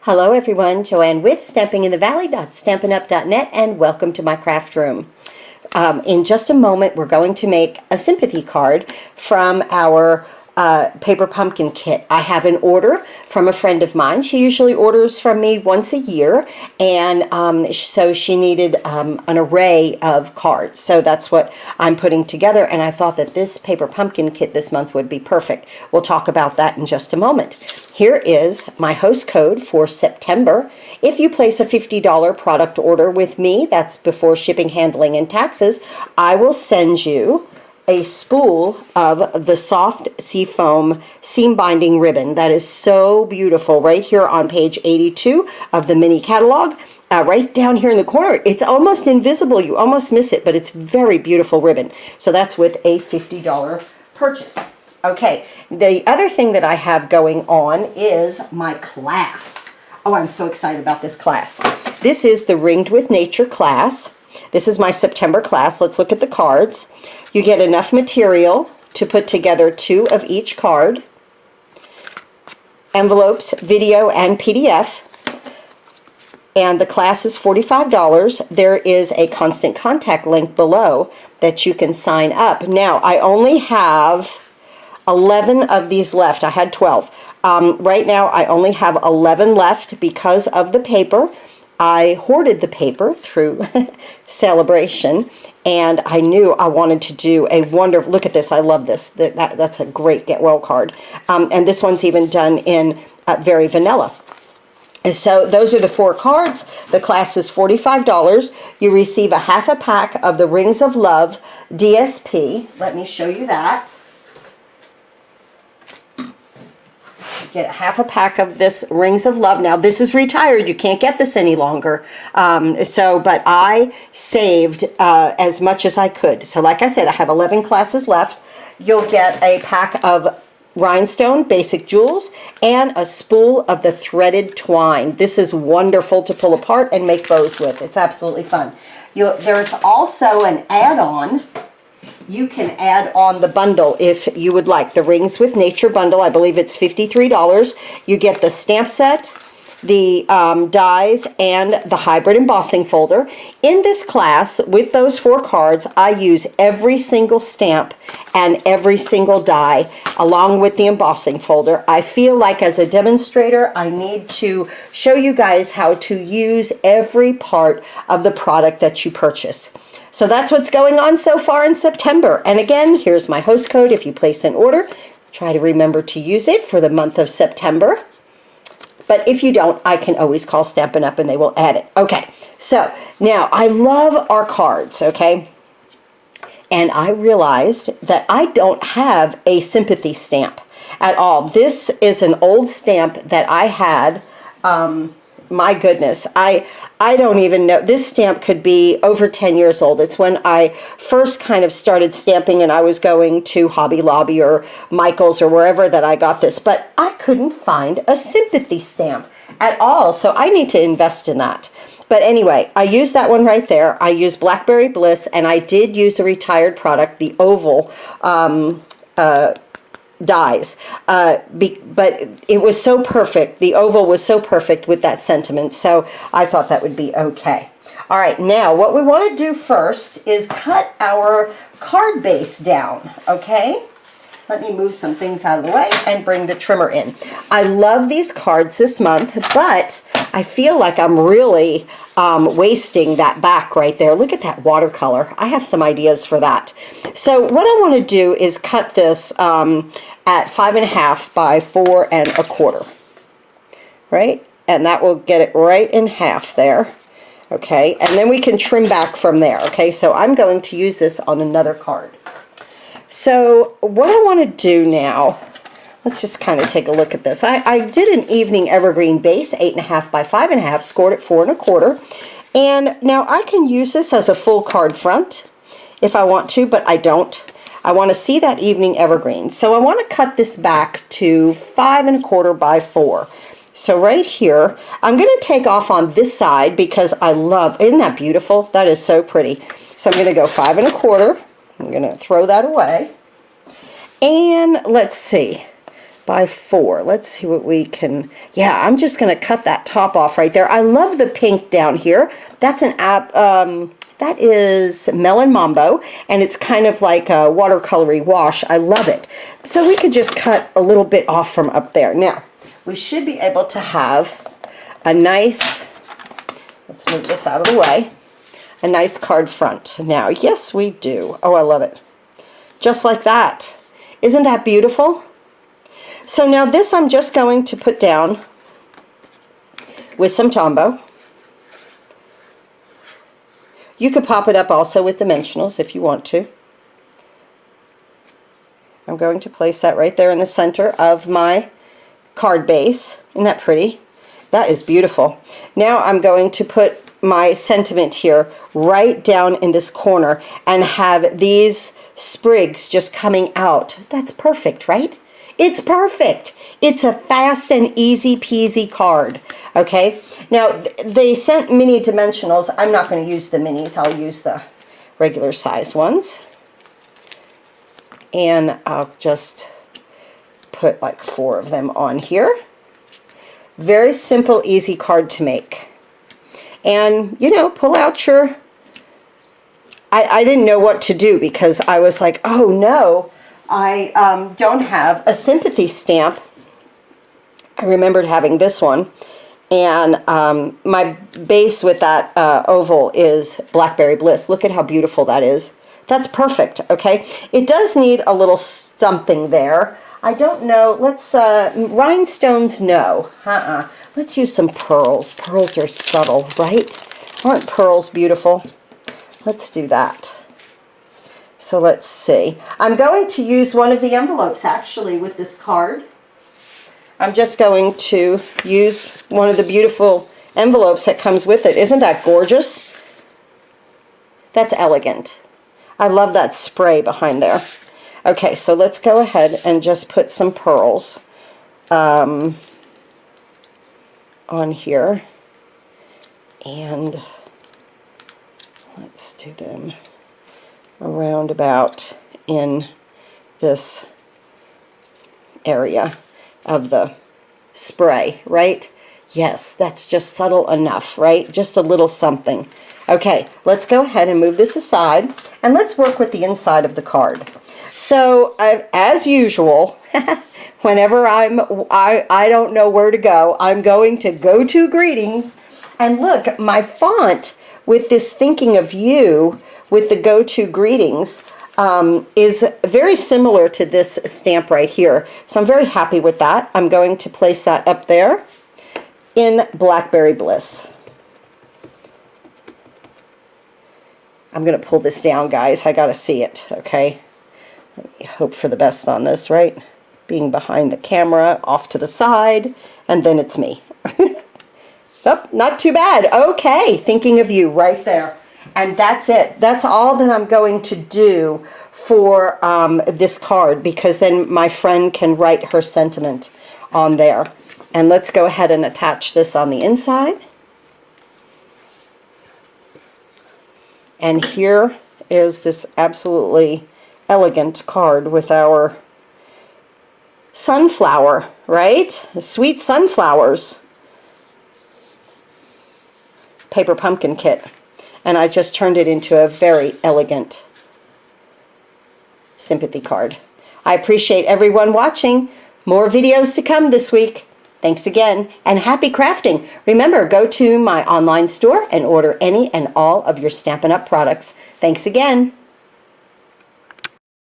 Hello everyone, Joanne with stampinginthevalley.stampinup.net, and welcome to my craft room. In just a moment we're going to make a sympathy card from our paper pumpkin kit. I have an order from a friend of mine. She usually orders from me once a year, and so she needed an array of cards. So that's what I'm putting together, and I thought that this paper pumpkin kit this month would be perfect. We'll talk about that in just a moment. Here is my host code for September. If you place a $50 product order with me, that's before shipping, handling, and taxes, I will send you a spool of the soft seafoam seam binding ribbon. That is so beautiful, right here on page 82 of the mini catalog. Right down here in the corner, it's almost invisible, you almost miss it, but it's very beautiful ribbon. So that's with a $50 purchase. Okay, the other thing that I have going on is my class. Oh, I'm so excited about this class. This is the Ringed with Nature class. This is my September class. Let's look at the cards. You get enough material to put together 2 of each card, envelopes, video, and PDF, and the class is $45. There is a constant contact link below that you can sign up. Now, I only have 11 of these left. I had 12. Right now, I only have 11 left because of the paper. I hoarded the paper through Celebration, and I knew I wanted to do a wonderful, look at this, I love this, that's a great Get Well card. And this one's even done in very vanilla. And so those are the 4 cards. The class is $45. You receive a half a pack of the Rings of Love DSP. Let me show you that. Get a half a pack of this Rings of Love. Now this is retired, you can't get this any longer, but I saved as much as I could. So like I said, I have 11 classes left. You'll get a pack of rhinestone basic jewels and a spool of the threaded twine. This is wonderful to pull apart and make bows with. It's absolutely fun. There's also an add-on. You can add on the bundle if you would like. The Rings with Nature bundle, I believe it's $53. You get the stamp set, the dies, and the hybrid embossing folder. In this class, with those 4 cards, I use every single stamp and every single die along with the embossing folder. I feel like as a demonstrator, I need to show you guys how to use every part of the product that you purchase. So that's what's going on so far in September. And again, here's my host code. If you place an order, try to remember to use it for the month of September. But if you don't, I can always call Stampin' Up and they will add it. Okay, so now I love our cards, okay? And I realized that I don't have a sympathy stamp at all. This is an old stamp that I had. My goodness, I don't even know. This stamp could be over 10 years old. It's when I first kind of started stamping and I was going to Hobby Lobby or Michael's or wherever that I got this. But I couldn't find a sympathy stamp at all. So I need to invest in that. But anyway, I used that one right there. I used Blackberry Bliss, and I did use a retired product, the oval dies, but it was so perfect. The oval was so perfect with that sentiment, so I thought that would be okay. All right, now what we want to do first is cut our card base down, okay? Let me move some things out of the way and bring the trimmer in. I love these cards this month, but I feel like I'm really wasting that back right there. Look at that watercolor. I have some ideas for that. So what I want to do is cut this at 5.5 by 4 1/4, right? And that will get it right in half there, okay? And then we can trim back from there, okay? So I'm going to use this on another card. So what I want to do now, let's just kind of take a look at this. I did an evening evergreen base, 8.5 by 5.5, scored at 4 1/4. And now I can use this as a full card front if I want to, but I don't. I want to see that evening evergreen. So I want to cut this back to 5 1/4 by 4. So right here, I'm going to take off on this side because I love, isn't that beautiful? That is so pretty. So I'm going to go 5 1/4. I'm going to throw that away. And let's see. by 4. Let's see what we can, yeah, I'm just going to cut that top off right there. I love the pink down here. That's an that is Melon Mambo, and it's kind of like a watercolory wash. I love it. So we could just cut a little bit off from up there. Now, we should be able to have a nice, let's move this out of the way, a nice card front. Now, yes, we do. Oh, I love it. Just like that. Isn't that beautiful? So now this I'm just going to put down with some Tombow. You could pop it up also with dimensionals if you want to. I'm going to place that right there in the center of my card base. Isn't that pretty? That is beautiful. Now I'm going to put my sentiment here right down in this corner and have these sprigs just coming out. That's perfect, right? It's perfect. It's a fast and easy peasy card. Okay, now they sent mini dimensionals. I'm not going to use the minis. I'll use the regular size ones. And I'll just put like 4 of them on here. Very simple, easy card to make. And, you know, pull out your... I didn't know what to do because I was like, oh no, I don't have a sympathy stamp. I remembered having this one. And my base with that oval is Blackberry Bliss. Look at how beautiful that is. That's perfect, okay? It does need a little something there. I don't know. Let's, rhinestones, no. Let's use some pearls. Pearls are subtle, right? Aren't pearls beautiful? Let's do that. So let's see. I'm going to use one of the envelopes, actually, with this card. I'm just going to use one of the beautiful envelopes that comes with it. Isn't that gorgeous? That's elegant. I love that spray behind there. Okay, so let's go ahead and just put some pearls on here. And let's do them around about in this area of the spray, right? Yes, that's just subtle enough, right? Just a little something. Okay, let's go ahead and move this aside, and let's work with the inside of the card. So, as usual, whenever I don't know where to go, I'm going to go to greetings, and look, my font with this thinking of you with the go to greetings is very similar to this stamp right here. So I'm very happy with that. I'm going to place that up there in Blackberry Bliss. I'm going to pull this down, guys. I got to see it, okay? Let me hope for the best on this, right? Being behind the camera, off to the side, and then it's me. Oh, not too bad. Okay, thinking of you right there. And that's it. That's all that I'm going to do for this card, because then my friend can write her sentiment on there. And let's go ahead and attach this on the inside. And here is this absolutely elegant card with our sunflower, right? Sweet sunflowers. Paper pumpkin kit. And I just turned it into a very elegant sympathy card. I appreciate everyone watching. More videos to come this week. Thanks again, and happy crafting. Remember, go to my online store and order any and all of your Stampin' Up! Products. Thanks again.